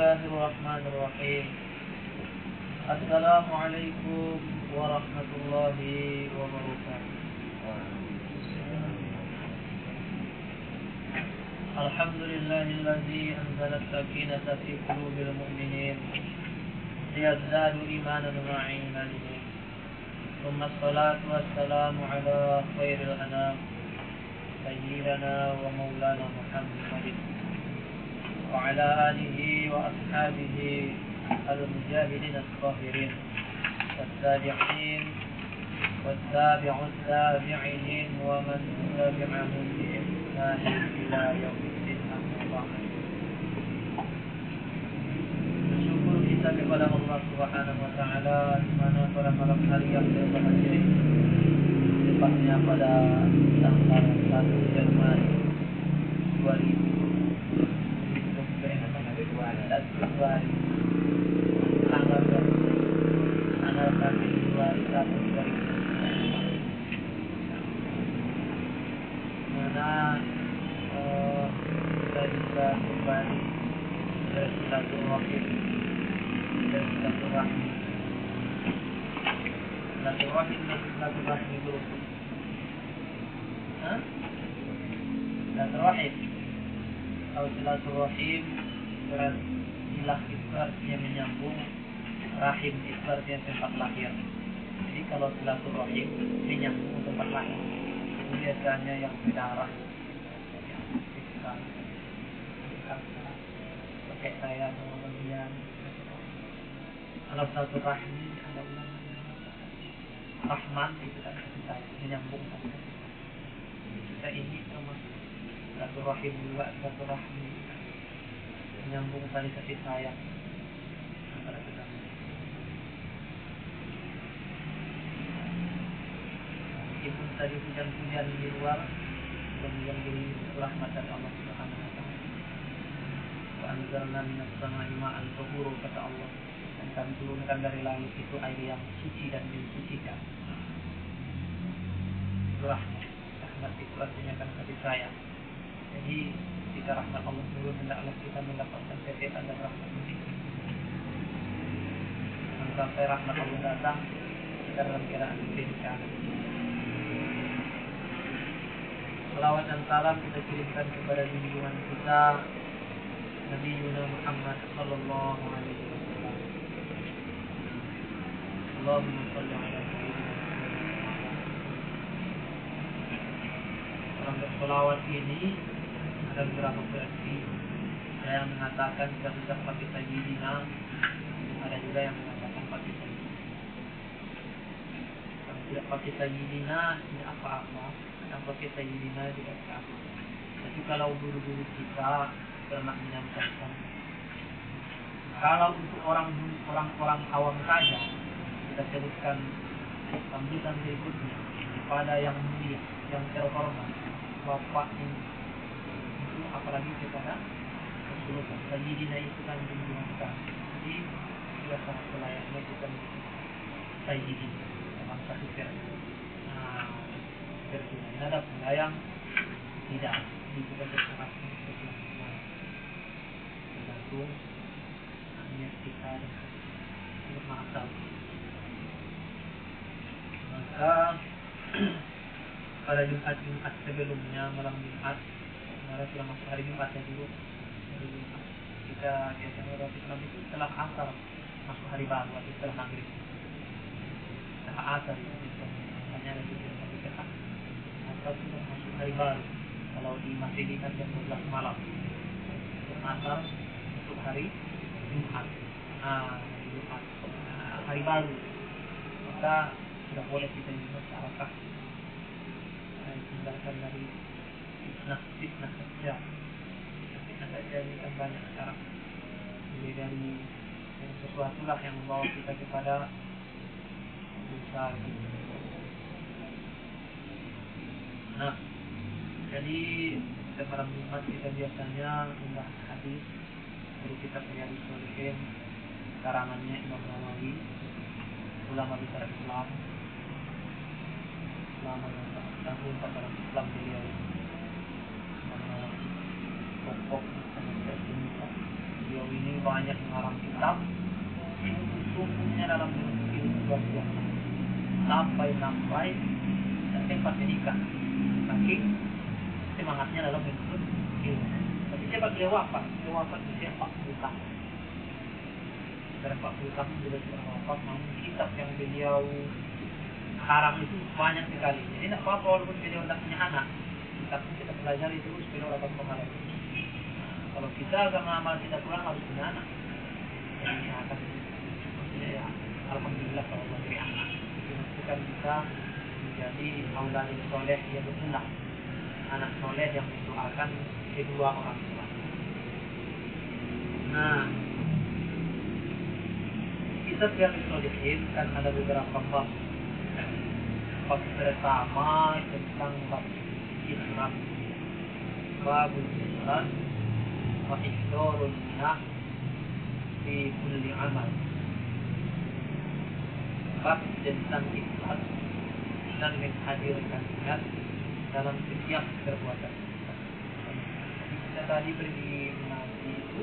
Bismillahirrahmanirrahim. Assalamualaikum warahmatullahi wabarakatuh. Alhamdulillahilladzi anzala as-sakinata fi qulubil mu'minin liyazdadu imanan ma'a imanihim. Tsumma as-salatu was-salamu ala khairil anam sayyidina wa maulana Muhammadin wa ala alihi wa ashabihi al-mujahidin as-sabirin was-sabiqin was-sabi'ut tabi'in wa man tabi'ahum bi ihsan ila yaumiddin. Amma ba'd. Bersyukur kita kepada Allah Subhanahu wa taala di mana pada malam hari yang berbahagia ini, tepatnya pada tanggal 1 Januari 2000 Februari tanggal Februari 1 mana kita bisa kembali bersilaturahim dulu. Silaturahim atau silaturahim silah itu artinya menyambung, rahim itu artinya tempat lahir. Jadi kalau silaturahim menyambung tempat lahir, itu biasanya yang berdarah, yang fisikal, pakai saya kemudian. Kalau silaturahim ada ulama Rahman itu kan kita menyambung. Kita ini termasuk silaturahim juga, silaturahim menyambung tali kasih sayang antara kita. Meskipun tadi hujan-hujan di luar, kemudian beri rahmatan Allah Subhanahu wa taala. Wa anzalna minas samaa'i ma'an tahura, kata Allah, dan kami turunkan dari langit itu air yang suci dan mensucikan. Rahmat itu artinya kan kasih sayang. Jadi jika rahmat Allah turun, hendaklah kita mendapatkan tetesan dan rahmat ini. Sampai rahmat Allah datang, kita dalam keadaan kebencian. Salawat dan salam kita kirimkan kepada junjungan kita Nabi Muhammad sallallahu alaihi wasallam. Allahumma shalli ala sayyidina Muhammad. Dalam bersolawat ini ada beberapa versi. Ada yang mengatakan tidak usah pakai sayyidina, ada juga yang mengatakan pakai sayyidina. Kalau tidak pakai sayyidina tidak apa-apa, yang pakai sayyidina tidak apa-apa. Tapi kalau guru-guru kita pernah menyampaikan, kalau untuk orang awam saja kita sebutkan sambutan berikutnya kepada yang mulia, yang terhormat, Bapak ini, apalagi kepada Rasulullah. Sayyidina itu kan junjungan kami. Jadi sudah sangat selayaknya kita sayyidina dalam satu versi. Versi lain ada yang tidak. Jadi kita berserah tergantung niat kita dan bermaksud. Maka pada Jumat sebelumnya, malam Jumat, sudah masuk hari Jumatnya dulu. Hari Jumat kita biasanya orang Islam itu setelah asar masuk hari baru atau setelah maghrib. Setelah asar itu hanya ada tujuan hari kita. Asar sudah masuk hari baru. Kalau di Masehi kan jam 12 malam. Asar masuk hari Jumat. Jumat hari baru. Maka sudah boleh kita juga searakah tinggalkan dari fitnah saja. Fitnah saja ini kan banyak sekarang. Jadi dari sesuatu lah yang membawa kita kepada dosa gitu. Nah, jadi malam Jumat kita biasanya membahas hadis dari kitab Riyadhus Shalihin karangannya Imam Nawawi, ulama besar Islam, ulama yang tanggung dalam Islam beliau, pokok sangat terkemuka beliau ini banyak mengarang kitab, sungguhnya dalam ilmu luar biasa, sampai dan sempat menikah, saking semangatnya dalam menuntut ilmu. Tapi siapa beliau wafat? Beliau wafat usia 40 tahun. Dari 40 tahun beliau sudah wafat, namun kitab yang beliau karang itu banyak sekali. Jadi tidak apa-apa walaupun beliau tidak punya anak, tapi kita pelajari terus beliau dapat pahala. Kalau kita agak amal kita kurang harus punya anak. Jadi akan ya, alhamdulillah kalau memberi anak. Itu kan kita menjadi auladul soleh yang berulang, anak soleh yang mendoakan kedua orang tua. Nah, kita yang disolihin kan ada beberapa bab. Bab pertama tentang bab ikhlas, bab ikhlas, wa ikhdarul niat di kulli amal. Bab tentang ikhlas dan menghadirkan niat dalam setiap perbuatan. Kita tadi pergi mengaji itu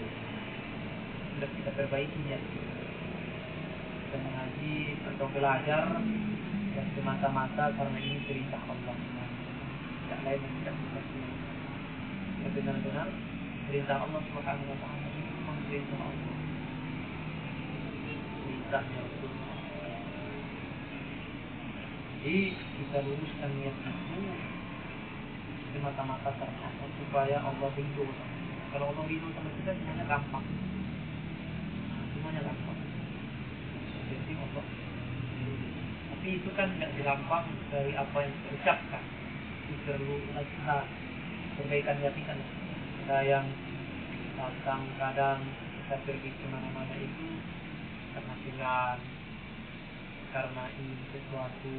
sudah kita perbaiki niat kita mengaji atau belajar yang semata-mata karena ini perintah Allah, tidak lain yang tidak bisa kita benar-benar perintah Allah Subhanahu Wa Taala. Ini memang perintah Allah, perintahnya Rasulullah. Jadi kita luruskan niat itu semata-mata karena Allah, supaya Allah ridho. Kalau Allah ridho sama kita semuanya gampang, semuanya gampang. Jadi Allah, tapi itu kan tidak gampang dari apa yang kita ucapkan. Itu perlu latihan, perbaikan hati kan. Ada yang kadang kita pergi kemana-mana itu karena pilihan, karena ingin sesuatu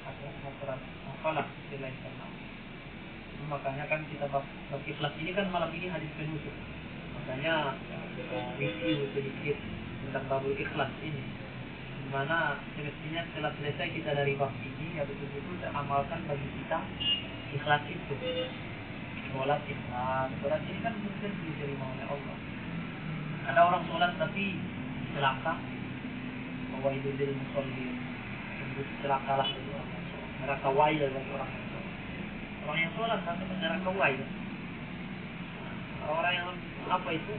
atau apalah selain karena. Makanya kan kita bab ikhlas ini kan malam ini hadis penutup. Makanya review sedikit tentang babul ikhlas ini, dimana semestinya setelah selesai kita dari bab ini ya betul-betul kita amalkan bagi kita ikhlas itu. Sholat ikhlas, sholat ini kan mungkin diterima oleh Allah. Ada orang sholat tapi celaka, wailul lil musallin, celakalah bagi orang yang sholat, neraka wail bagi orang yang sholat. Orang yang sholat tapi neraka wail. Orang yang apa itu?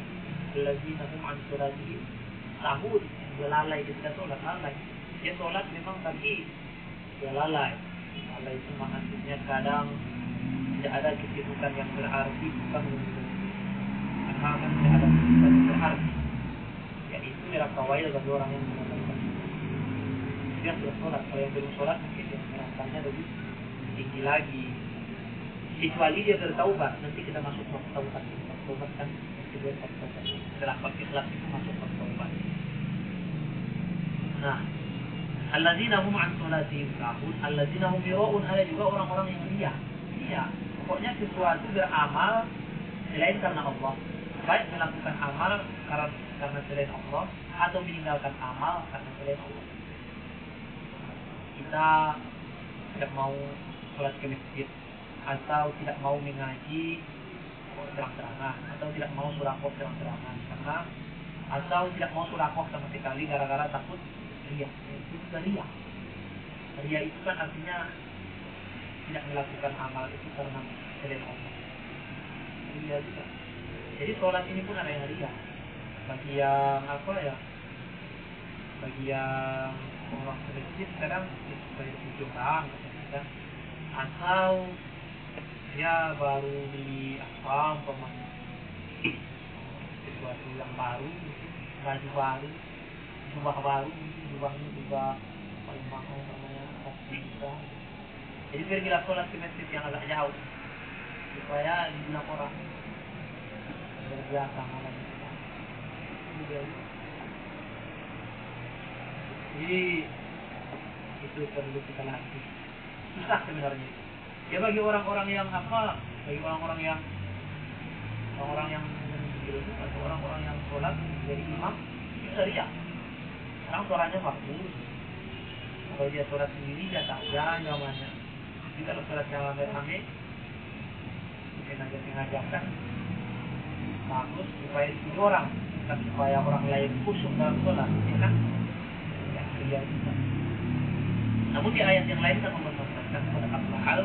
Alladzina hum an sholatihim sahun, dia lalai ketika sholat, lalai. Dia sholat memang tapi dia lalai. Lalai itu maksudnya kadang tidak ada kesibukan yang berarti, bukan kadang tidak ada kesibukan yang berarti. Yaitu neraka wail bagi orang yang melalaikan. Dia sudah sholat, kalau yang belum sholat mungkin ya nerakanya lebih tinggi lagi. Kecuali dia bertaubat, nanti kita masuk waktu taubat. Taubat kan kedua taubat. Setelah ikhlas itu masuk waktu taubat. Nah, alladzina hum an sholatihim sahun, alladzina hum yura'un, ada juga orang-orang yang riya. Iya, pokoknya sesuatu beramal selain karena Allah, baik melakukan amal karena selain Allah atau meninggalkan amal karena selain Allah. Kita tidak mau sholat ke masjid, atau tidak mau mengaji terang-terangan, atau tidak mau surakoh terang-terangan, karena atau tidak mau surakoh sama sekali gara-gara takut riya. Itu sudah riya. Riya itu kan artinya tidak melakukan amal itu karena selain Allah. Riya juga. Jadi sholat ini pun ada yang riya. Bagi yang apa ya? Bagi yang orang masjid sekarang supaya 7 orang, atau dia baru beli apa umpamanya sesuatu yang baru, baju baru, jubah baru, jubahnya juga paling mahal namanya 100 juta. Jadi pergilah sholat ke masjid yang agak jauh supaya dibilang orang berbiasa malam itu. Jadi itu perlu kita latih. Susah sebenarnya. Ya bagi orang-orang yang apa? Bagi orang-orang yang berilmu atau orang-orang yang sholat jadi imam itu riya. Sekarang suaranya bagus. Kalau dia sholat sendiri dia tak ada jawabannya. Jadi kalau sholat yang rame-rame mungkin aja sengajakan bagus supaya 7 orang, bukan supaya orang lain khusyuk dalam sholat, ya kan? Ya, biar kita. Namun di ayat yang lain kan memesankan pada hal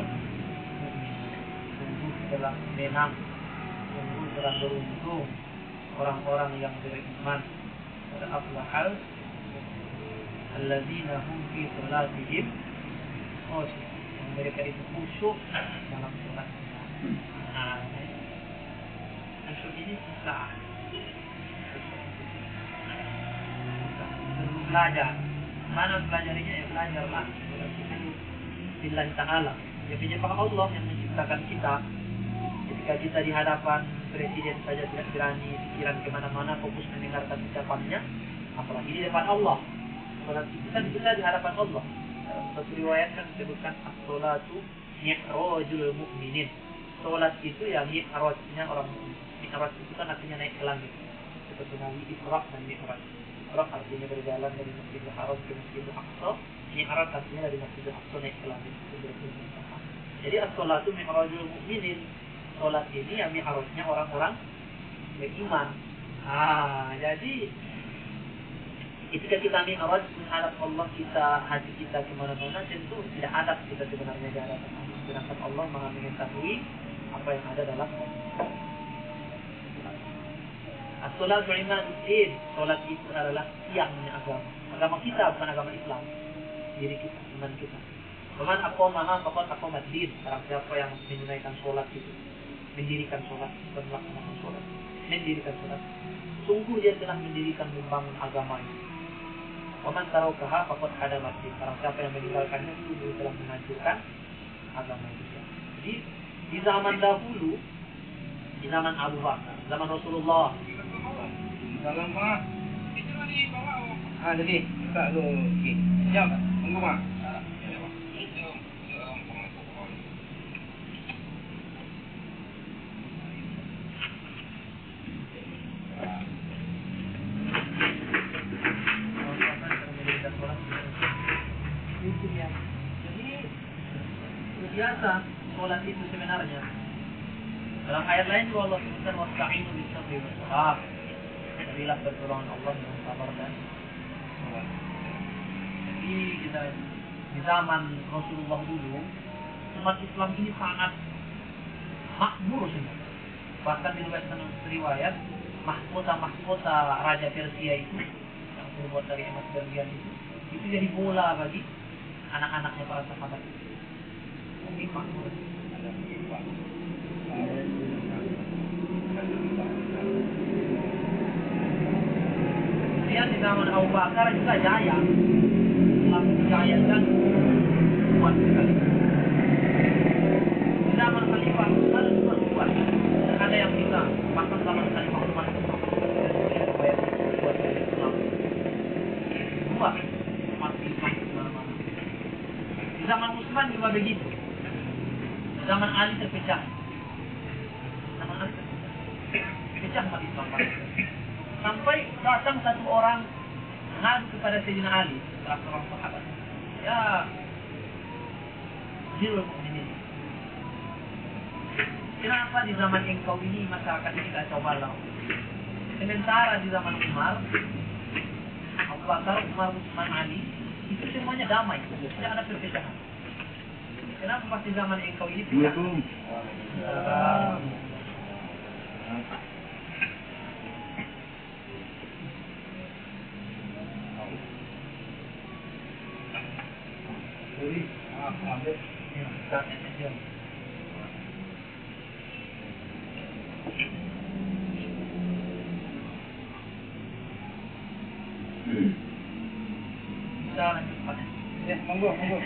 sungguh telah menang, sungguh telah beruntung orang-orang yang beriman. Pada hal alladzina hum fi sholatihim khusyuk, yang mereka itu khusyuk dalam sholatnya. Nah, khusyuk ini susah. Belajar. Mana pelajarinya? Ya belajarlah. Billahi ta'ala. Ya penyembah Allah yang menciptakan kita. Ketika kita di hadapan presiden saja tidak berani pikiran kemana-mana, fokus mendengarkan ucapannya, apalagi di depan Allah. Sholat itu kan kita di hadapan Allah. Dalam satu riwayat kan disebutkan as-sholatu mi'rajul mu'minin. Sholat itu ya mi'rajnya orang mukmin. Mi'raj itu kan artinya naik ke langit. Seperti Nabi Isra dan Mi'raj. Isra artinya berjalan dari Masjidil Haram ke Masjidil Aqsa. Mi'raj artinya dari Masjidil Aqsa naik ke langit. Jadi as-sholatu mi'rajul mu'minin. Sholat ini ya mi'rajnya orang-orang beriman. Jadi ketika kita mi'raj menghadap Allah, kita hati kita kemana-mana, tentu tidak adab kita sebenarnya di hadapan Allah. Sedangkan Allah Maha mengetahui apa yang ada dalam hati. As-sholatu imaduddin. Sholat itu adalah tiangnya agama. Agama kita bukan agama Islam. Diri kita, iman kita. Waman aqamaha faqad aqamad-din. Barang siapa yang menunaikan sholat itu, mendirikan sholat, bukan melaksanakan sholat, mendirikan sholat, sungguh dia telah mendirikan, membangun agama ini. Waman tarakaha faqad hadamat-din. Barang siapa yang meninggalkannya, sungguh telah menghancurkan agama itu. Jadi di zaman dahulu, di zaman Abu Bakar, zaman Rasulullah. Dalam Mak. Jadi tak lu. Jam, tunggu Mak. Biasa sholat itu sebenarnya. Dalam ayat lain juga Allah sebutkan wasta'inu bis-sabri was-salah. Berilah pertolongan Allah dengan sabar dan sholat. Jadi kita di zaman Rasulullah dulu, umat Islam ini sangat makmur semua. Bahkan diriwayatkan riwayat mahkota Raja Persia itu yang terbuat dari emas berlian itu jadi bola bagi anak-anaknya para sahabat. Ini makmur. Kemudian di zaman Abu Bakar juga jaya, jaya dan kuat sekali. Di zaman Khalifah Umar juga kuat. Ada yang bisa bahkan zaman Khalifah Umar kuat masih mana-mana. Di zaman Utsman juga begitu. Zaman Ali terpecah. Zaman Ali terpecah umat Islam. Sampai datang satu orang mengadu kepada Sayyidina Ali, salah seorang sahabat. Ya, Amirul Mukminin. Kenapa di zaman engkau ini masyarakat ini kacau balau? Sementara di zaman Umar, Abu Bakar, Umar, Utsman, Ali, itu semuanya damai, tidak ada perpecahan. Kenapa pas di zaman engkau ini? Kita lanjut pada. Ya, monggo. Jadi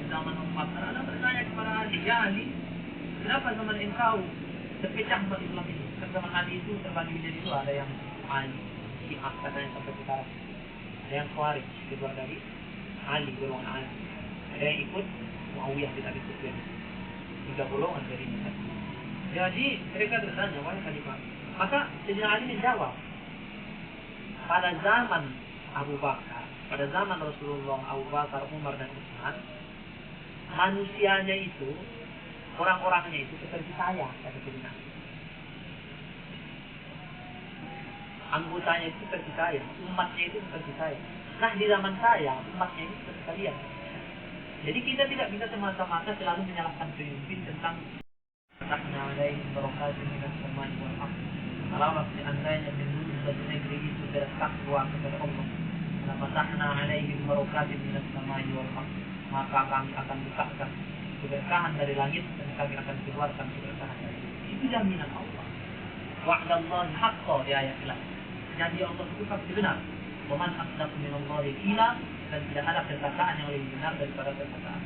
zaman Umar ada bertanya kepada Ali, ya Ali, kenapa zaman engkau terpecah umat Islam ini? Kan zaman Ali itu terbagi menjadi dua, ada yang Ali, Syiah katanya sampai sekarang, ada yang Khawarij keluar dari Ali, golongan Ali, ada yang ikut Muawiyah bin Abi Sufyan, 3 golongan dari mereka. Jadi mereka bertanya, wahai Khalifah, maka Sayyidina Ali menjawab, pada zaman Abu Bakar, pada zaman Rasulullah, Abu Bakar, Umar dan Utsman, manusianya itu orang-orangnya itu seperti saya, kata Sayyidina Ali. Anggotanya itu seperti saya, umatnya itu seperti saya. Nah, di zaman saya, umatnya ini seperti kalian. Jadi kita tidak bisa semata-mata selalu menyalahkan pemimpin tentang fatahna alaihim barakatin minas samai wal ardh. Kalau seandainya penduduk suatu negeri itu bertakwa kepada Allah, fatahna alaihim barakatin minas samai wal ardh, maka kami akan bukakan keberkahan dari langit dan kami akan keluarkan keberkahan dari langit. Itu jaminan Allah. Wa'dallahi haqqan di ayat lain. Janji Allah itu pasti benar. Wa man asdaqu minallahi qila, dan tidak ada perkataan yang lebih benar daripada perkataan.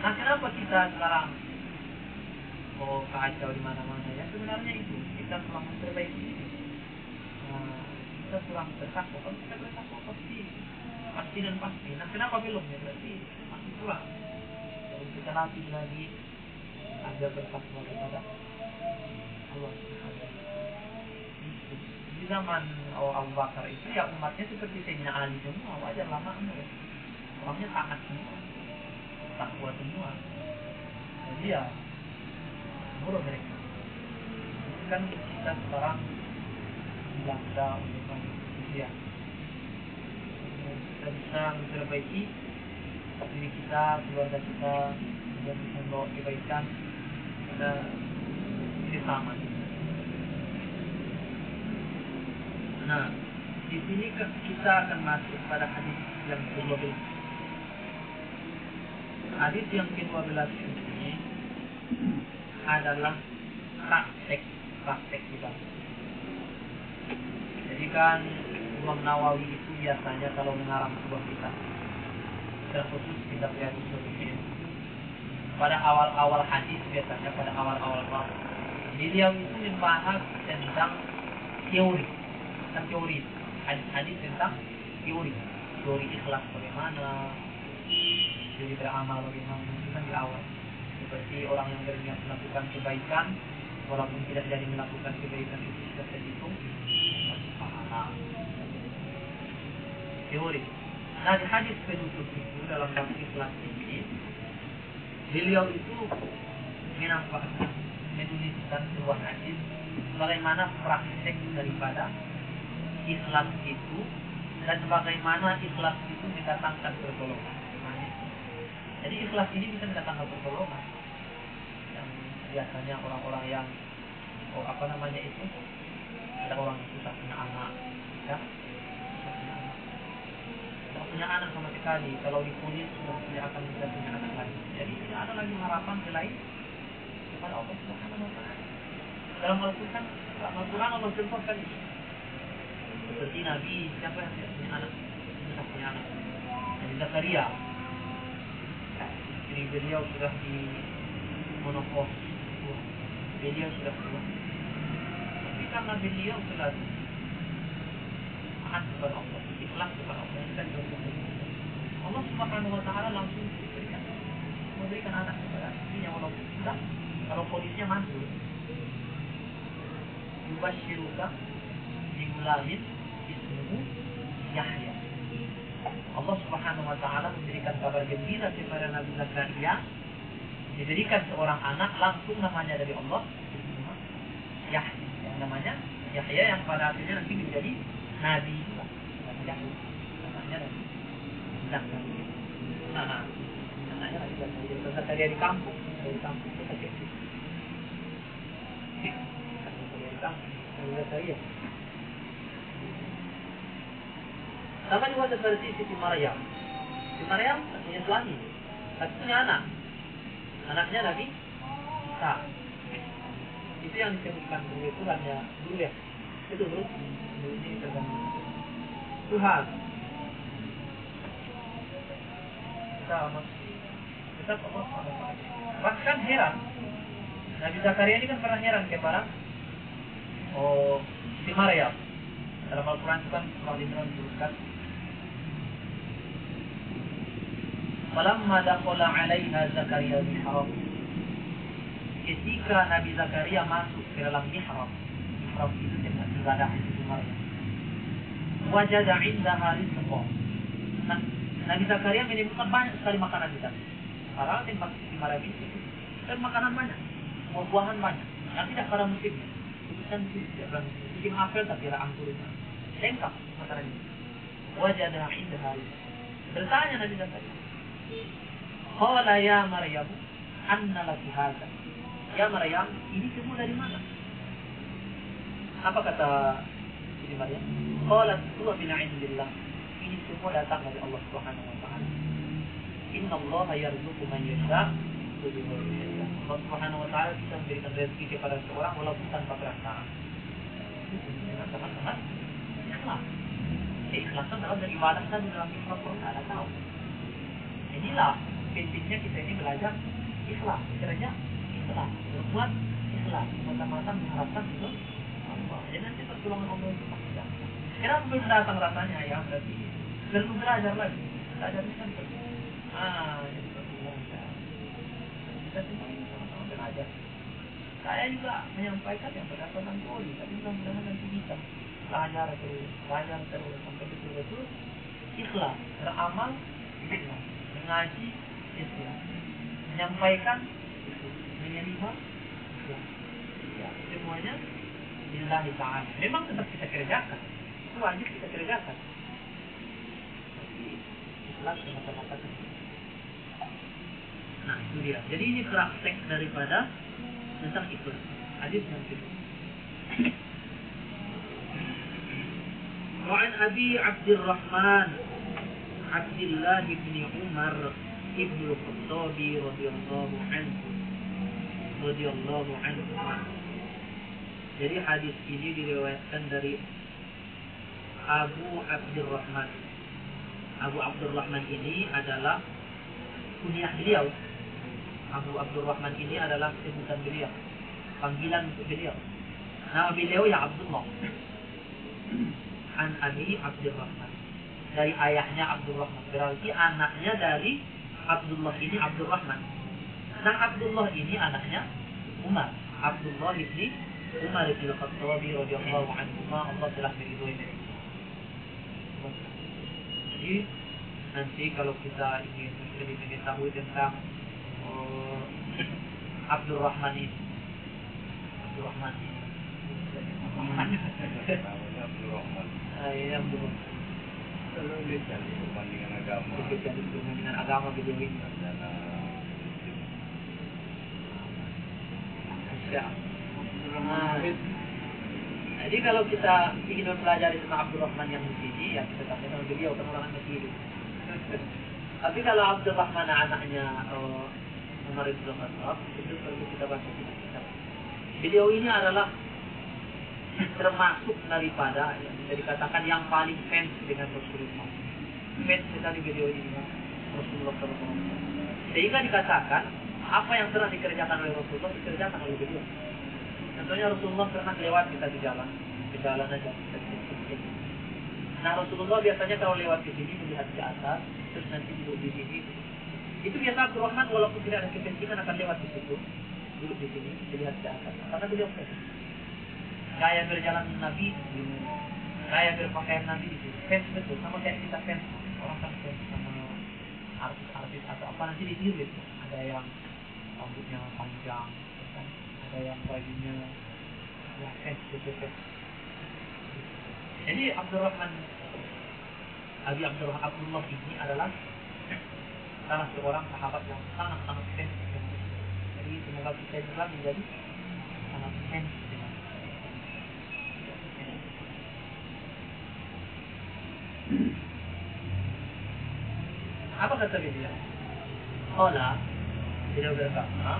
Nah, kenapa kita sekarang kacau di mana-mana? Ya sebenarnya itu kita kurang memperbaiki diri. Kita kurang bertakwa. Kalau kita bertakwa pasti dan pasti. Nah, kenapa belum? Ya berarti masih kurang. Jadi kita latih lagi agar bertakwa kepada Allah. Di zaman Abu Bakar itu ya umatnya seperti Sayyidina Ali semua, wajar lama ya. Orangnya taat semua, takwa semua. Jadi ya menurut mereka. Kan kita sekarang dilanda oleh manusia. Kita bisa memperbaiki diri kita, keluarga kita, dan bisa membawa kebaikan pada sesama. Nah, di sini kita akan masuk pada hadis yang ke-12. Hadis yang ke-12 ini adalah praktek kita. Jadi kan Imam Nawawi itu biasanya kalau mengarang sebuah kitab, terkhusus kitab Riyadhus Shalihin, pada awal-awal hadis biasanya pada awal-awal bab, beliau itu membahas tentang teori hadis tentang teori ikhlas bagaimana, teori beramal bagaimana, itu kan di awal. Seperti orang yang berniat melakukan kebaikan, walaupun tidak jadi melakukan kebaikan itu sudah terhitung pahala. Teori. Nah, di hadis penutup itu dalam bab ikhlas ini, beliau itu menuliskan sebuah hadis bagaimana praktek daripada ikhlas itu dan bagaimana ikhlas itu mendatangkan pertolongan. Jadi ikhlas ini bisa mendatangkan pertolongan. Yang biasanya orang-orang yang ada orang yang susah punya anak, ya, tidak punya anak sama sekali. Kalau dipunis sudah tidak akan bisa punya anak lagi. Jadi tidak ada lagi harapan selain kepada Allah Subhanahu wa Ta'ala. Dalam Al-Quran Allah contohkan ini. Seperti Nabi, siapa yang tidak punya anak? Susah punya anak. Nabi Zakaria, istri beliau sudah di monopos, beliau sudah tua. Tapi karena beliau sudah taat kepada Allah, ikhlas kepada Allah, Allah Subhanahu wa Ta'ala langsung memberikan anak kepada istrinya walaupun sudah, kalau kondisinya mantul. Yubashiruka bigulamin ismuhu Yahya. Allah Subhanahu wa Ta'ala memberikan kabar gembira kepada Nabi Zakaria, diberikan seorang anak langsung namanya dari Allah, Yahya, yang namanya Yahya, yang pada akhirnya nanti menjadi Nabi juga. Yahya namanya Nabi Zakaria. Anaknya Nabi Zakaria. Zakaria di kampung itu kecil. Nabi Zakaria. Sama juga seperti Siti Maryam. Siti Maryam punya suami, tapi punya anak. Anaknya Nabi Isa. Itu yang disebutkan oleh Tuhan ya dulu ya. Itu dulu ini tergantung Tuhan. Kita bahkan heran. Nabi Zakaria ini kan pernah heran kepada Siti Maryam. Dalam Al-Quran itu kan disebutkan falamma dakhala 'alaiha Zakaria mihrab. Ketika Nabi Zakaria masuk ke dalam mihrab itu tempat ibadah Siti Maryam. Wajada 'indaha rizqan. Nabi Zakaria menemukan banyak sekali makanan di sana. Karena tempat Siti Maryam itu Dan makanan banyak, buah-buahan banyak. Yang tidak pada musimnya. Bukan tidak musim apel tapi ada anggur. Lengkap makanan ini. Wajadah indaha. Bertanya Nabi SAW. Qala ya Maryam, anna laki hadza? Ya Maryam, ini semua dari mana? Apa kata Siti Maryam? Qalat huwa min indillah. Ini semua datang dari Allah Subhanahu wa taala. Inna Allah yarzuqu man yasha' bighairi hisab. Allah Subhanahu wa taala bisa memberikan rezeki kepada seorang walaupun tanpa perasaan. Teman-teman, ikhlas. Keikhlasan dalam beribadah dan dalam berkorban ada tahu. Inilah pentingnya kita ini belajar ikhlas, kerja ikhlas, berbuat ikhlas, mata-mata mengharapkan itu Allah. Jadi nanti pertolongan Allah itu pasti datang. Kenapa belum datang rasanya ya? Berarti belum belajar lagi. Belajarnya kan terus. Jadi belajar. Kita semua ini sama-sama belajar. Saya juga menyampaikan yang berdasarkan teori, tapi mudah-mudahan nanti bisa belajar terus sampai betul-betul ikhlas, beramal ikhlas, mengaji ikhlas, menyampaikan ikhlas, menerima ikhlas. Ya, semuanya lillahi ta'ala. Memang tetap kita kerjakan, itu wajib kita kerjakan. Tapi ikhlas semata-mata. Nah itu dia. Jadi ini praktek daripada tentang ikhlas. Hadis yang kedua. وعن أبي عبد الرحمن عبد الله بن عمر ابن الخطاب رضي الله عنه. Jadi hadis ini diriwayatkan dari Abu Abdurrahman. Abu Abdurrahman ini adalah kunyah beliau. Abu Abdurrahman ini adalah sebutan beliau, panggilan untuk beliau. Nama beliau ya Abdullah. An Abi Abdurrahman, dari ayahnya Abdurrahman, berarti anaknya dari Abdullah ini Abdurrahman. Nah Abdullah ini anaknya Umar, Abdullah ibni Umar ibn Khattab radhiyallahu anhu. Allah telah meridhoi mereka. Jadi nanti kalau kita ingin lebih mengetahui tentang Abdurrahman ini, yang belum Perbandingan agama. Perbandingan agama beliau ini. Jadi kalau kita ingin mempelajari tentang Abdurrahman yang di sini, ya kita katakan beliau orang Mesir. Tapi kalau Abdurrahman anaknya Umar bin Khattab, itu perlu kita baca kitab. Beliau ini adalah termasuk daripada yang bisa dikatakan yang paling fans dengan Rasulullah. Fans sekali beliau ini dengan Rasulullah SAW. Sehingga dikatakan apa yang telah dikerjakan oleh Rasulullah dikerjakan oleh beliau. Contohnya Rasulullah pernah lewat kita di jalan aja. Nah Rasulullah biasanya kalau lewat di sini melihat ke atas, terus nanti duduk di sini. Itu biasa Abdurrahman walaupun tidak ada kepentingan akan lewat di situ, duduk di sini, melihat ke atas. Karena beliau fans. Gaya berjalan Nabi, gaya berpakaian Nabi itu fans betul, sama kayak kita fans orang kan fans sama artis atau apa nanti ditiru itu. Ada yang rambutnya panjang, kan? Ada yang bajunya ya fans betul. Jadi Abdurrahman Abi Abdullah ini adalah salah seorang sahabat yang sangat fans. Jadi semoga kita juga menjadi sangat fans. Apa kata beliau? Qala, beliau berkata,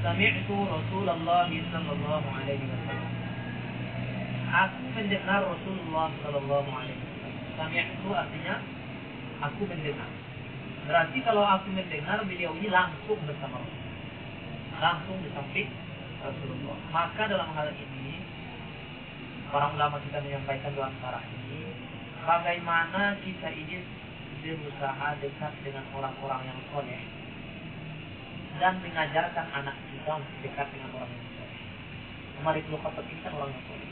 Sami'tu Rasulullah sallallahu alaihi wasallam. Aku mendengar Rasulullah sallallahu alaihi wasallam. Sami'tu artinya aku mendengar. Berarti kalau aku mendengar beliau ini langsung bersama Rasulullah, langsung di samping Rasulullah. Maka dalam hal ini para ulama kita menyampaikan dalam syarah ini, bagaimana kita ini berusaha dekat dengan orang-orang yang soleh dan mengajarkan anak kita untuk dekat dengan orang yang soleh. Umar bin Khattab ini kan orang yang soleh.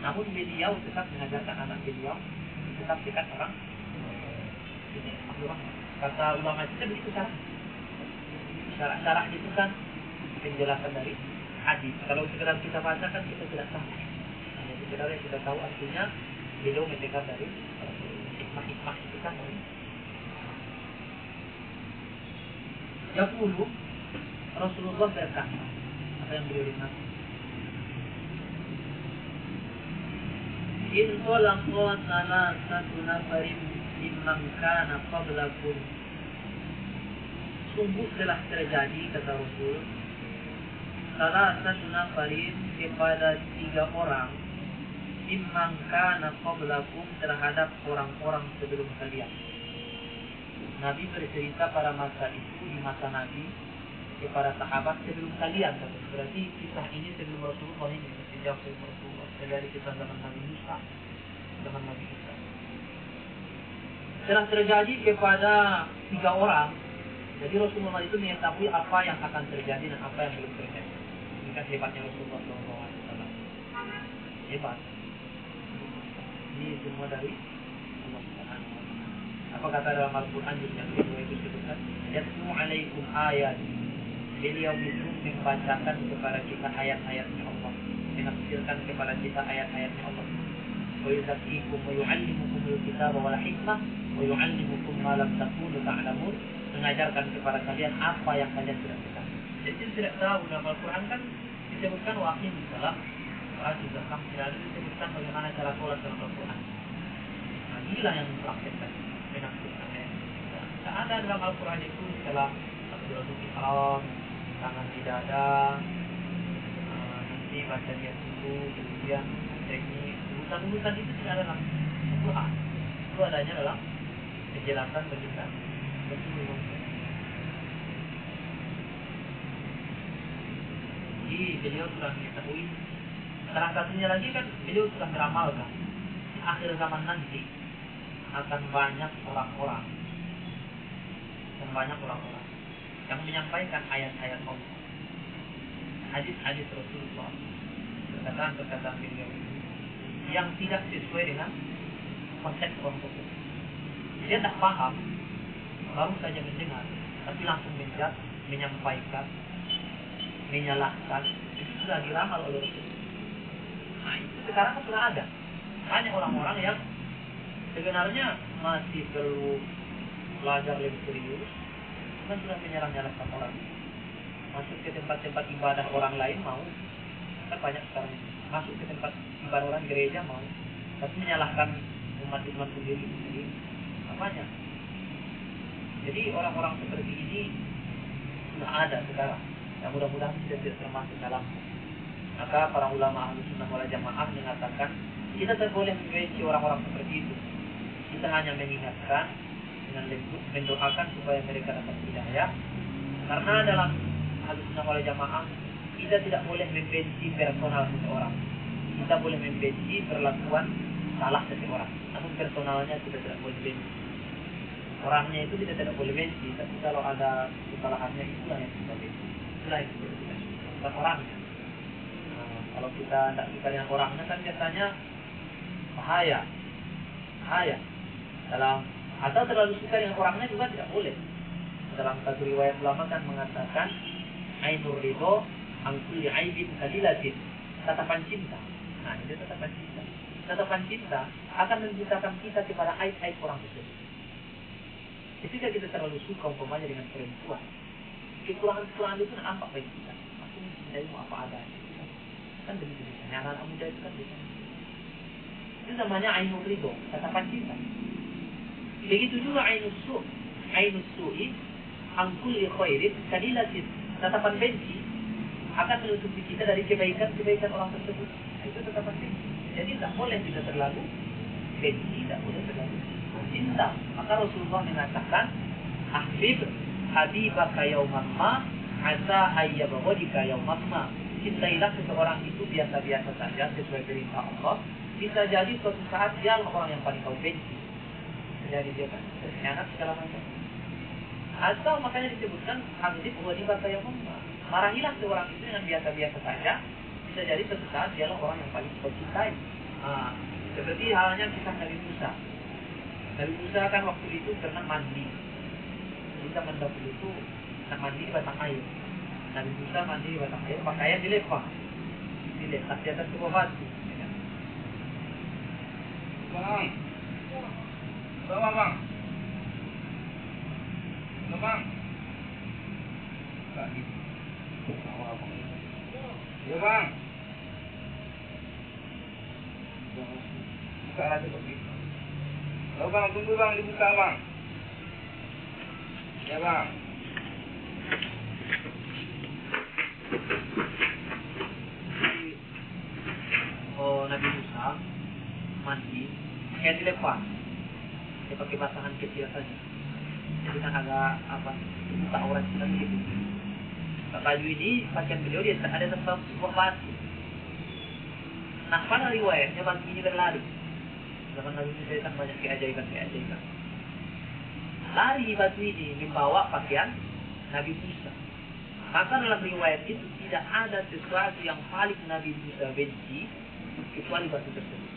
Namun beliau tetap mengajarkan anak beliau tetap dekat orang. Ini kata ulama kita begitu kan. Syarak-syarak itu kan penjelasan dari hadis. Kalau sekedar kita baca kan kita tidak tahu. Hanya sekedar yang kita tahu artinya beliau mendengar dari hikmah-hikmah itu kan. Yaqulu Rasulullah berkata, apa yang beliau dengar? In talaqa salasatu nafarin mimman kana qablakum. Sungguh telah terjadi, kata Rasul, salasatu nafarin kepada 3 orang mimman kana qablakum terhadap orang-orang sebelum kalian. Nabi bercerita pada masa itu, di masa Nabi, kepada sahabat sebelum kalian. Berarti kisah ini sebelum Rasulullah ini, sejak sebelum Rasulullah. Dari kisah zaman Nabi Musa, zaman Nabi Isa. Telah terjadi kepada 3 orang. Jadi Rasulullah itu mengetahui apa yang akan terjadi dan apa yang belum terjadi. Ini kan hebatnya Rasulullah SAW. Hebat. Ini semua dari Allah Subhanahu wa Ta'ala. Apa kata dalam Al-Quran yang kedua itu disebutkan, yatlu alaikum ayat. Beliau itu membacakan kepada kita ayat-ayatnya Allah, menafsirkan kepada kita ayat-ayatnya Allah. Wa yuzakkikum wa yu'allimukumul kitaba wal hikmah wa yu'allimukum ma lam takunu ta'lamun. Mengajarkan kepada kalian apa yang kalian tidak ketahui. Jadi tidak tahu dalam Al-Quran kan disebutkan wahyu di dalam Al-Quran juga kan tidak ada disebutkan bagaimana cara sholat dalam Al-Quran. Nah, inilah yang mempraktekkan menafsirkan ayat. Tak ada dalam Al-Quran itu dalam takbiratul ihram, tangan di dada, nanti baca niat dulu, kemudian teknik urutan-urutan itu tidak ada dalam Al-Quran. Itu adanya dalam penjelasan baginda Rasulullah. Jadi beliau sudah mengetahui. Salah satunya lagi kan beliau sudah meramalkan akhir zaman nanti akan banyak orang-orang yang menyampaikan ayat-ayat Allah, hadis-hadis Rasulullah, perkataan-perkataan beliau yang tidak sesuai dengan konteks orang tersebut. Dia tak paham, baru saja mendengar, tapi langsung menyampaikan, menyalahkan, itu sudah diramal oleh Rasulullah. Nah, itu sekarang sudah ada. Banyak orang-orang yang sebenarnya masih perlu belajar lebih serius, kan sudah menyalahkan orang. Masuk ke tempat-tempat ibadah orang lain mau, kan banyak sekarang ini. Masuk ke tempat ibadah orang gereja mau, tapi menyalahkan umat-umat sendiri. Jadi apanya? Jadi orang-orang seperti ini sudah ada sekarang. Dan mudah-mudahan kita tidak termasuk dalam. Maka para ulama Ahlus Sunnah wal Jamaah mengatakan kita tidak boleh membenci orang-orang seperti itu. Kita hanya mengingatkan dengan lembut, mendoakan supaya mereka dapat hidayah. Karena dalam Ahlus Sunnah wal Jamaah kita tidak boleh membenci personal seseorang. Kita boleh membenci perlakuan salah seseorang, namun personalnya kita tidak boleh benci. Orangnya itu kita tidak boleh benci, tapi kalau ada kesalahannya itulah yang kita benci. Itulah yang kita benci, bukan orangnya. Nah, kalau kita tidak suka dengan orangnya kan biasanya bahaya. Atau terlalu suka dengan orangnya juga tidak boleh. Dalam satu riwayat ulama kan mengatakan ainur ridho an kulli aibin kadilatin, tatapan cinta. Nah, itu tatapan cinta. Tatapan cinta akan menceritakan kita kepada aib-aib orang tersebut. Ketika kita terlalu suka umpamanya dengan perempuan, kekurangan-kekurangan itu nampak bagi kita. Aku mencintaimu apa adanya. Kan begitu. Anak-anak muda itu kan begitu. Itu namanya ainur ridho, tatapan cinta. Begitu juga ainus su'i an kulli khairin kadilatin, tatapan benci akan menutupi kita dari kebaikan orang tersebut. Itu tatapan benci. Jadi tidak boleh kita terlalu benci, tidak boleh terlalu cinta. Maka Rasulullah mengatakan, ahbib habibaka yauman ma asa ayyabghadika yauman ma. Cintailah seseorang itu biasa-biasa saja sesuai perintah Allah. Bisa jadi suatu saat dia orang yang paling kau benci. Jadi dia kan terkhianat segala macam. Atau makanya disebutkan habib ghadibaka yauman ma. Marahilah seorang itu dengan biasa-biasa saja. Bisa jadi suatu saat dia orang yang paling kau cintai. Seperti halnya kisah Nabi Musa. Nabi Musa kan waktu itu pernah mandi. Di zaman dahulu itu Nak mandi di batang air. Nabi Musa mandi di batang air, pakaian dilepas di atas sebuah batu. Bang. Bawa bang. Bang. Lagi. Bawa bang. Ya bang. Buka lagi kopi. Oh bang, tunggu bang, dibuka bang. Ya bang. Oh, Nabi Musa mandi, pakaian dilepas. Dia pakai basahan kecil saja. Jadi kan agak buka aurat kita gitu. Baju ini pakaian beliau dia ada tetap sebuah batu. Nah, pada riwayatnya batu ini berlari. Zaman Nabi Musa kan banyak keajaiban. Lari batu ini membawa pakaian Nabi Musa. Maka dalam riwayat itu tidak ada sesuatu yang paling Nabi Musa benci kecuali batu tersebut.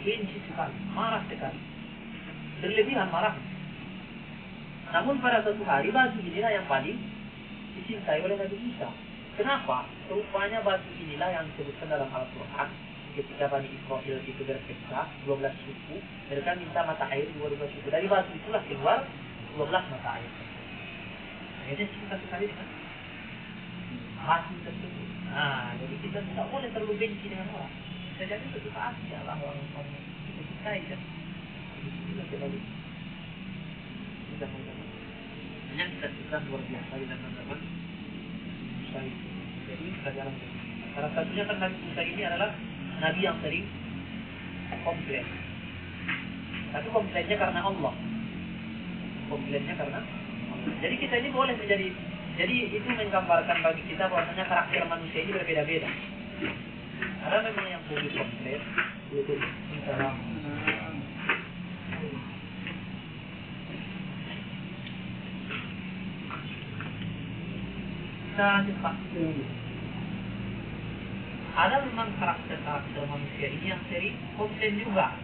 Benci sekali, marah sekali, berlebihan marah. Namun pada suatu hari batu inilah yang paling dicintai oleh Nabi Musa. Kenapa? Rupanya batu inilah yang disebutkan dalam Al-Quran ketika Bani Israel itu berpesta 12 suku, mereka minta mata air 12 suku. Dari batu itulah keluar 12 mata air. Akhirnya cinta sekali dengan batu tersebut. Nah, jadi kita tidak boleh terlalu benci dengan orang. Bisa jadi suatu saat ya Allah orang kita cintai kan. Inilah kembali. Hanya kita luar biasa di teman-teman. Jadi pelajaran ini. Salah satunya kan Nabi Musa ini adalah Nabi yang sering komplain. Tapi komplainnya karena Allah. Komplainnya karena Allah. Jadi kita ini boleh menjadi. Jadi itu menggambarkan bagi kita bahwasanya karakter manusia ini berbeda-beda. Ada memang yang boleh komplain, itu misalnya kita cepat dulu. Ada memang karakter manusia ini yang sering komplain juga.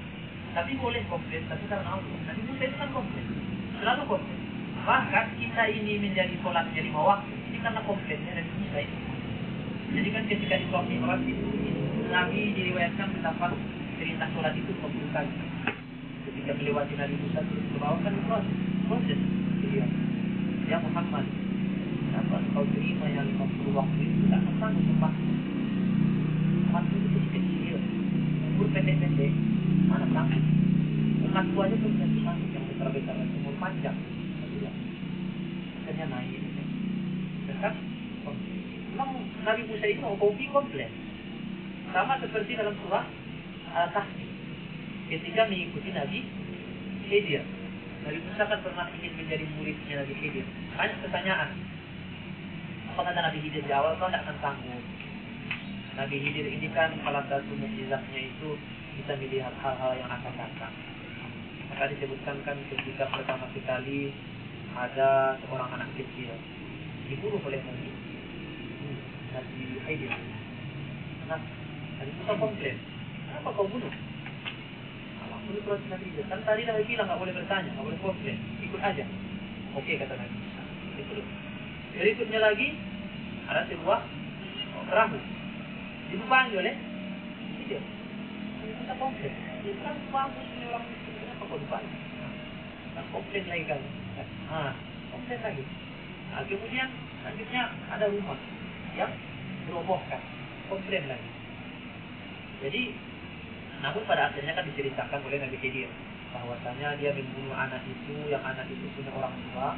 Tapi boleh komplain, tapi karena Allah. Nabi Musa itu kan komplain, selalu komplain. Bahkan kita ini menjadi sholatnya 5 waktu, ini karena komplainnya Nabi Musa itu. Jadi kan ketika Isra Mi'raj itu Nabi diriwayatkan mendapat perintah sholat itu 20 kali. Ketika melewati Nabi Musa terus ke bawah kan proses. Dia, ya Muhammad, kenapa kau terima yang 50 waktu itu? Tak sanggup umat itu kecil-kecil, umur pendek-pendek, mana sanggup? Umat tua aja belum tentu sanggup, yang besar-besar umur panjang. Akhirnya naik. Dekat, memang Nabi Musa itu mau kopi komplain. Sama seperti dalam surah Al-Kahfi. Ketika mengikuti Nabi Khidir. Nabi Musa kan pernah ingin menjadi muridnya Nabi Khidir. Banyak pertanyaan. Apa kata Nabi Khidir di awal? Kau tidak akan sanggup. Nabi Khidir ini kan salah satu mukjizatnya itu bisa melihat hal-hal yang akan datang. Maka disebutkan kan ketika pertama sekali ada seorang anak kecil dibunuh oleh Nabi Khidir. Nah, Nabi Musa komplain, kenapa kau bunuh? Allah bunuh terus Nabi Khidir. Kan tadi Nabi bilang tak boleh bertanya, tak boleh komplain, ikut aja. Oke, kata Nabi Musa. Berikutnya lagi ada sebuah perahu dibubangi oleh Khidir. Nabi Musa komplain, ini kan bagus ini orang miskin, kenapa kau dibangi? Nah, komplain lagi kan. Komplain lagi. Nah, kemudian selanjutnya ada rumah yang dirobohkan, komplain lagi. Jadi, namun pada akhirnya kan diceritakan oleh Nabi Khidir bahwasanya dia membunuh anak itu, yang anak itu punya orang tua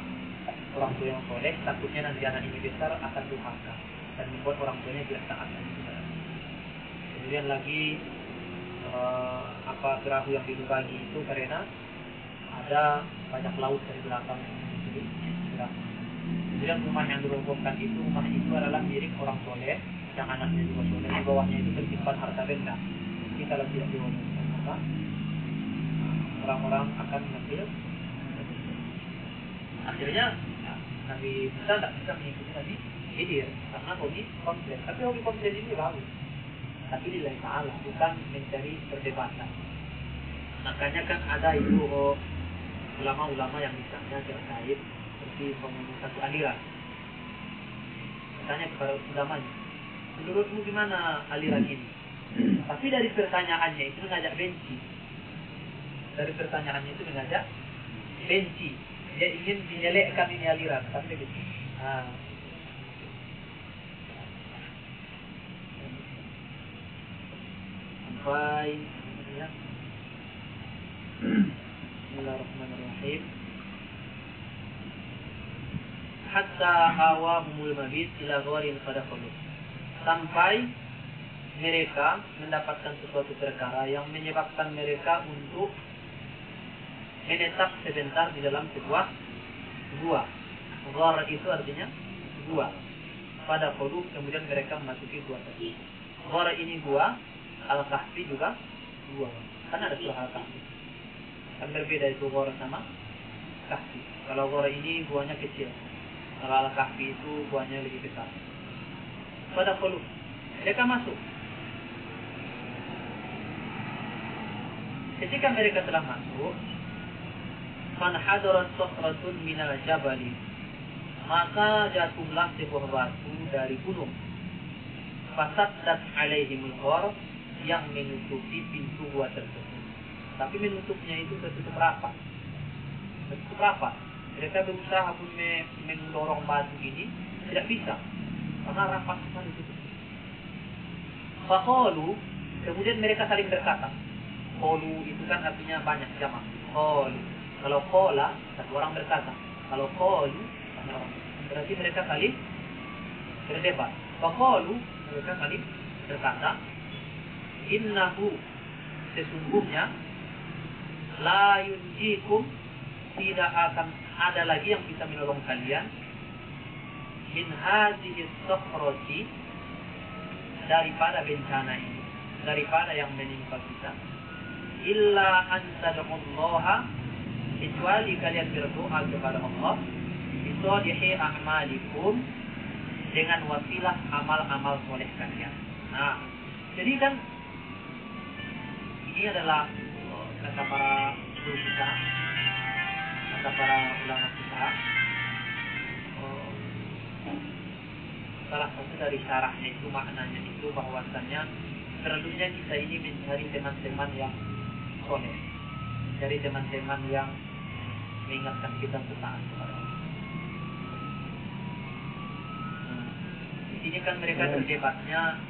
yang soleh, takutnya nanti anak ini besar akan durhaka dan membuat orang tuanya tidak taat. Kemudian lagi perahu yang dilubangi itu karena ada banyak laut dari belakang yang menyusuri perahu. Kemudian rumah yang dirobohkan itu, rumah itu adalah milik orang soleh yang anaknya juga soleh. Di bawahnya itu tersimpan harta benda. Jadi kalau tidak dirobohkan, maka orang-orang akan mengambil. Akhirnya Nabi Musa tidak bisa mengikuti Nabi Khidir karena hobi komplain. Tapi hobi komplain ini bagus, tapi lillahi ta'ala, bukan mencari perdebatan. Makanya kan ada itu ulama-ulama yang misalnya terkait seperti membangun satu aliran. tanya kepada ulamanya, menurutmu gimana aliran ini? Tapi dari pertanyaannya itu mengajak benci. Dari pertanyaannya itu mengajak benci. Dia ingin menyelekkan ini aliran, tapi begitu. Sampai ya. Bismillahirrahmanirrahim. Hatta awamul mabit ila gharin fadakhalu. Sampai mereka mendapatkan sesuatu perkara yang menyebabkan mereka untuk menetap sebentar di dalam sebuah gua. Ghar itu artinya gua. Pada khulu kemudian mereka memasuki gua tadi. Ghar ini gua, Al-Kahfi juga gua. Kan ada surah Al-Kahfi. Kan berbeda itu ghar sama Kahfi. Kalau ghar ini guanya kecil. Kalau Al-Kahfi itu guanya lebih besar. Pada khulu mereka masuk. Ketika mereka telah masuk, fanhadarat sakhratun minal jabali, maka jatuhlah sebuah batu dari gunung. Fasaddat alaihimul ghar, yang menutupi pintu gua tersebut. Tapi menutupnya itu tertutup rapat. Tertutup rapat. Mereka berusaha pun mendorong batu ini, tidak bisa karena rapat sekali itu. Faqalu, kemudian mereka saling berkata. Qalu itu kan artinya banyak jamak. Qalu. Kalau qala satu orang berkata. Kalau qalu banyak orang. Berarti mereka saling berdebat. Faqalu mereka saling berkata, innahu sesungguhnya la yunjikum, tidak akan ada lagi yang bisa menolong kalian min hadhihi as-sakhrati, daripada bencana ini, daripada yang menimpa kita, illa an tad'ullaha, kecuali kalian berdoa kepada Allah bisolihi a'malikum, dengan wasilah amal-amal soleh kalian. Nah, jadi kan ini adalah kata para guru kita, kata para ulama kita. Salah satu dari syarahnya itu, maknanya itu bahwasannya perlunya kita ini mencari teman-teman yang soleh, mencari teman-teman yang mengingatkan kita untuk taat kepada Allah. Di sini kan mereka berdebatnya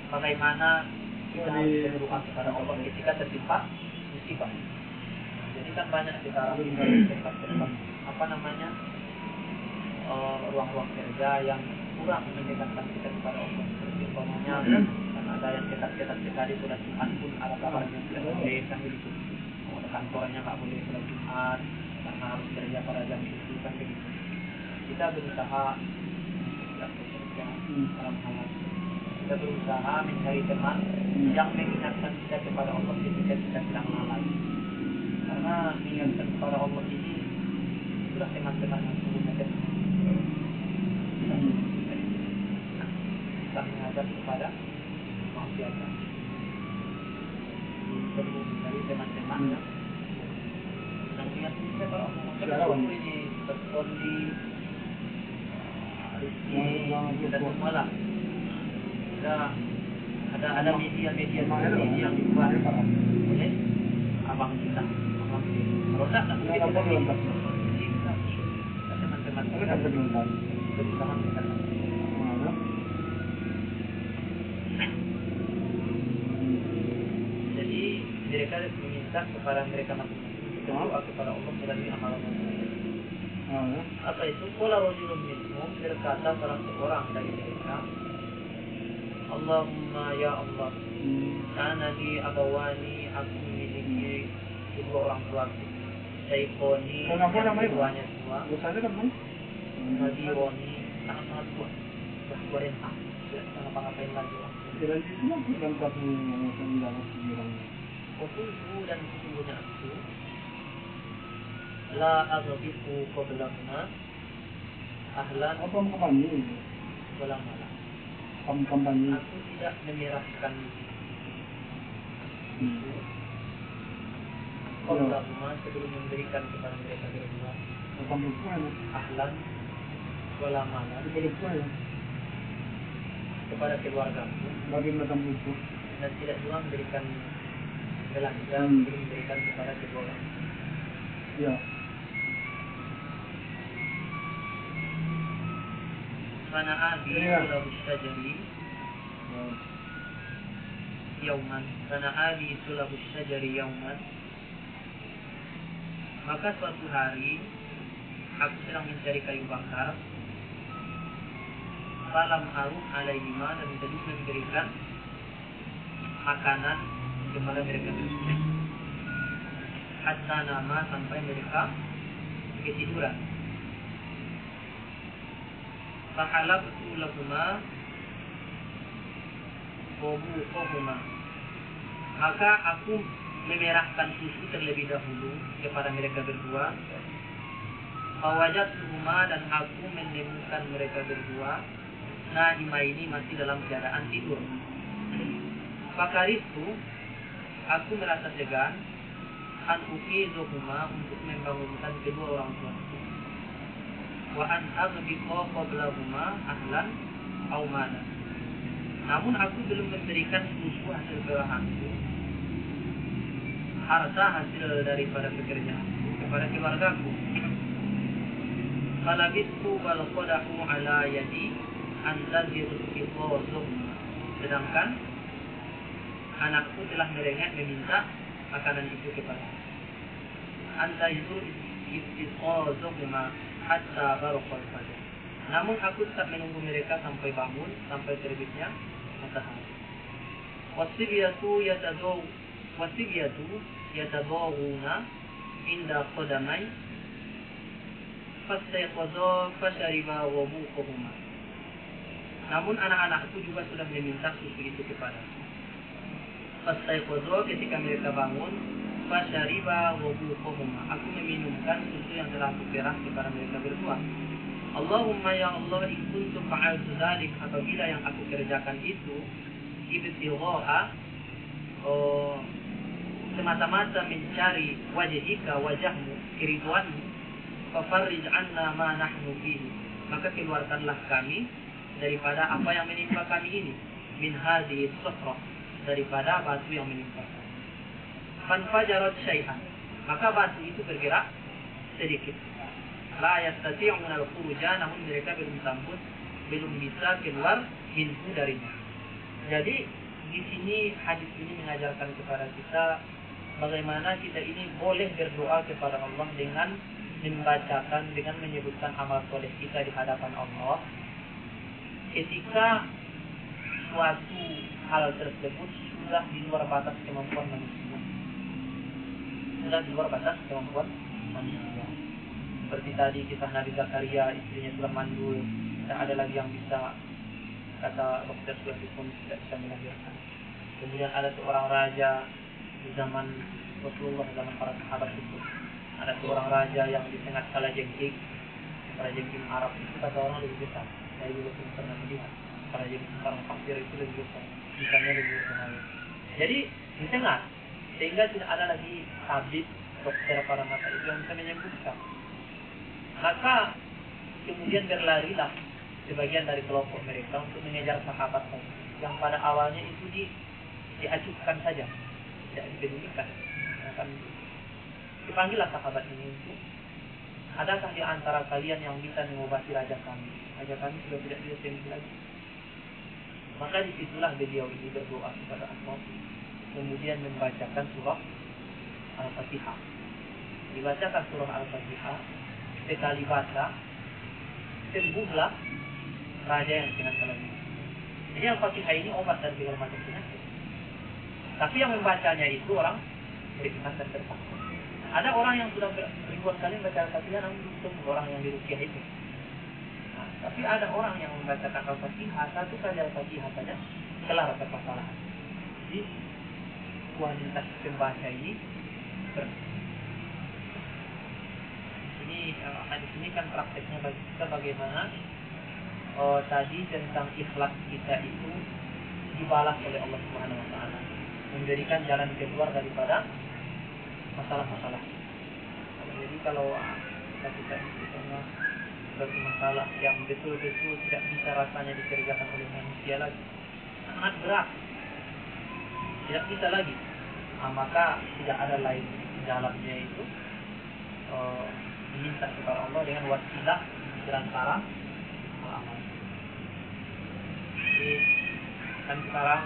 bagaimana kita harus berdoa kepada Allah ketika tertimpa musibah. Jadi kan banyak sekarang tempat-tempat ruang-ruang kerja yang kurang mendekatkan kita kepada Allah. Seperti umpamanya kan ada yang ketat-ketat sekali sudah Jumat pun ada kabarnya tidak boleh kan begitu. Kantornya nggak boleh sholat Jumat karena harus kerja pada jam itu kan begitu. Kita berusaha tidak bekerja dalam hal kita berusaha mencari teman yang mengingatkan kita kepada Allah ketika kita sedang lalai. Karena mengingatkan kepada Allah ini itulah teman-teman yang sebenarnya kita mengajar kepada maksiat. Perlu mencari teman-teman yang mengingatkan kita kepada Allah. Kalau ini bersondi kita semua lah. Ada media-media yang dibuat oleh abang kita. Kalau tak kita teman-teman bersama kita. Jadi mereka meminta kepada mereka masing-masing berdoa kepada Allah melalui amalan. Apa itu? Qala rajulun minhum, berkata salah seorang dari mereka, Allahumma ya Allah, kana li abawani, aku memiliki kedua orang tuaku, Syaikoni, keduanya tua, Nadironi, sangat-sangat tua, tua rentang, tidak ngapa-ngapain lagi lah. Qultu, dan sesungguhnya aku, la aghbiqu qablahuma ahlan wala malam. Aku tidak menyerahkan itu qablahuma, sebelum memberikan kepada mereka berdua ahlan wala malam, kepada keluargaku Bagi macam itu. dan tidak juga memberikan belanja memberikan kepada kedua orang. Ya. Mana abi sulahu syajari yauman. Mana abi sulahu syajari yauman. Maka suatu hari aku sedang mencari kayu bakar. Falam aruh alaihima, dan tidak memberikan makanan kepada mereka berdua. Hatta nama, sampai mereka ketiduran. Fahalabtu lahuma wabuqahuma. Maka aku memerahkan susu terlebih dahulu kepada mereka berdua. Fawajadtuhuma, dan aku menemukan mereka berdua naima ini masih dalam keadaan tidur. Fakaritu, aku merasa segan an uqizuhuma, untuk membangunkan kedua orang tuaku. Wa an aghbiqa qablahuma ahlan aw malan. Namun aku belum memberikan susu hasil perahanku, harta hasil daripada pekerjaanku, kepada keluargaku. Falabistu wal qadahu ala yadi antazir iqazuhuma. Sedangkan anakku telah merengek meminta makanan itu kepada antazir iqazuhuma hatta barqal fajr. Namun aku tetap menunggu mereka sampai bangun, sampai terbitnya matahari. Wasibyatu yatadawuna inda qadamai fastayqadha fashariba wabuqahuma. Namun anak-anakku juga sudah meminta susu itu kepadaku. Fastayqadha, ketika mereka bangun, fashariba wabuqahuma, aku meminumkan susu yang telah aku perah kepada mereka berdua. Allahumma ya Allah, in kuntu fa'altu dzalik, apabila yang aku kerjakan itu ibtigha'a, semata-mata mencari wajhika, wajahmu, keriduanmu, fafarrij anna ma nahnu fihi, maka keluarkanlah kami daripada apa yang menimpa kami ini, min hadhihi as-safra, daripada batu yang menimpa kami. Fanfajarat syai'an, maka batu itu bergerak sedikit. La yastati'una al-khuruja, namun mereka belum sambut, belum bisa keluar minhu darinya. Jadi di sini hadis ini mengajarkan kepada kita bagaimana kita ini boleh berdoa kepada Allah dengan membacakan, dengan menyebutkan amal soleh kita di hadapan Allah ketika suatu hal tersebut sudah di luar batas kemampuan manusia. Sudah di luar batas kemampuan manusia. Seperti tadi kisah Nabi Zakaria, istrinya sudah mandul, tidak ada lagi yang bisa, kata dokter sudah pun tidak bisa melahirkan. Kemudian ada seorang raja di zaman Rasulullah, zaman para sahabat itu, ada seorang raja yang di tengah kala jengking, kala jengking Arab itu kata orang lebih besar. Saya juga pernah melihat kala jengking orang kafir itu lebih besar, misalnya lebih berbahaya. Jadi di tengah, sehingga tidak ada lagi tabib dokter pada masa itu yang bisa menyembuhkan. Maka kemudian berlarilah sebagian dari kelompok mereka untuk mengejar sahabat tadi, yang pada awalnya itu diacuhkan saja, tidak dipedulikan. Dipanggillah sahabat ini untuk, adakah di antara kalian yang bisa mengobati raja kami? Raja kami sudah tidak bisa sembuh lagi. Maka disitulah beliau ini berdoa kepada Allah, kemudian membacakan surah Al-Fatihah. Dibacakan surah Al-Fatihah, sekali baca sembuhlah raja yang dengan kalanya. Jadi Al-Fatihah ini obat dari segala macam penyakit. Tapi yang membacanya itu orang beriman dan bertakwa. Ada orang yang sudah ribuan kali membaca Al-Fatihah namun belum sembuh, orang yang diruqyah itu. Nah, tapi ada orang yang membacakan Al-Fatihah, satu kali Al-Fatihah saja kelar permasalahan. Jadi kualitas pembaca ini hadis ini kan prakteknya bagi kita bagaimana tadi tentang ikhlas kita itu dibalas oleh Allah Subhanahu wa taala, memberikan jalan keluar daripada masalah-masalah. Jadi kalau kita itu suatu masalah yang betul-betul tidak bisa rasanya dikerjakan oleh manusia lagi, sangat berat, tidak bisa lagi, maka tidak ada lain jalannya itu diminta kepada Allah dengan wasilah perantara amal. Jadi kan sekarang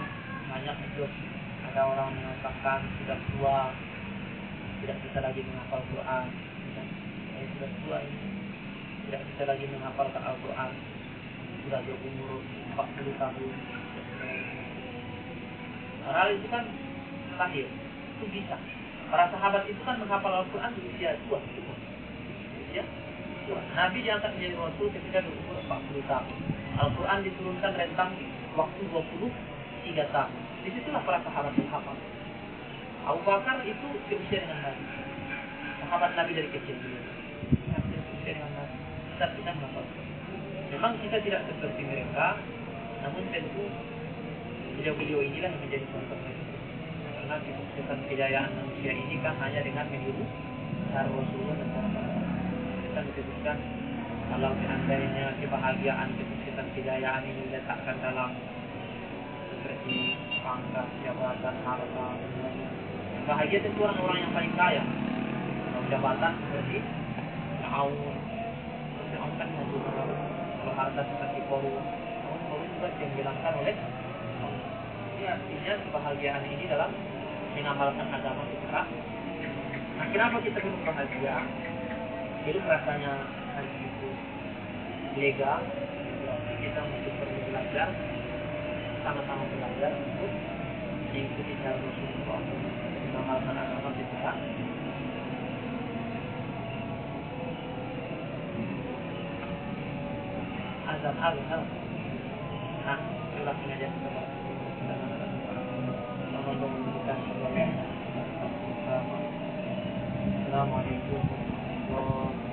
banyak itu ada orang mengatakan sudah tua tidak bisa lagi menghafal Quran, sudah tua ini tidak bisa lagi menghafal Al-Quran, sudah berumur 40 tahun. Padahal itu kan lahir, itu bisa. Para sahabat itu kan menghafal Al-Quran di usia tua. Ya? Nabi diangkat menjadi Rasul ketika berumur 40 tahun. Al-Quran diturunkan rentang waktu 23 tahun. Disitulah para sahabat menghafal. Abu Bakar itu seusia dengan Nabi. Sahabat Nabi dari kecil. Seusia dengan Nabi. Kita menghafal. Memang kita tidak seperti mereka, namun tentu beliau-beliau inilah yang menjadi contoh mereka. Karena kesuksesan kejayaan manusia ini kan hanya dengan meniru cara Rasulullah dan para sahabat. Kita disebutkan kalau seandainya kebahagiaan kesuksesan kejayaan ini diletakkan dalam seperti pangkat, jabatan, harta, bahagia tentu orang-orang yang paling kaya. Kalau jabatan seperti Fir'aun kan nasional, kalau harta seperti Korun juga dihilangkan oleh Allah. Ini artinya kebahagiaan ini dalam mengamalkan agama kita. Nah, kenapa kita belum bahagia? Belum rasanya hal itu lega. Kita mesti perlu belajar, sama-sama belajar untuk mengikuti cara Rasulullah mengamalkan agama kita. Azan. Nah, itulah pengajian kita. Assalamualaikum warahmatullahi wabarakatuh.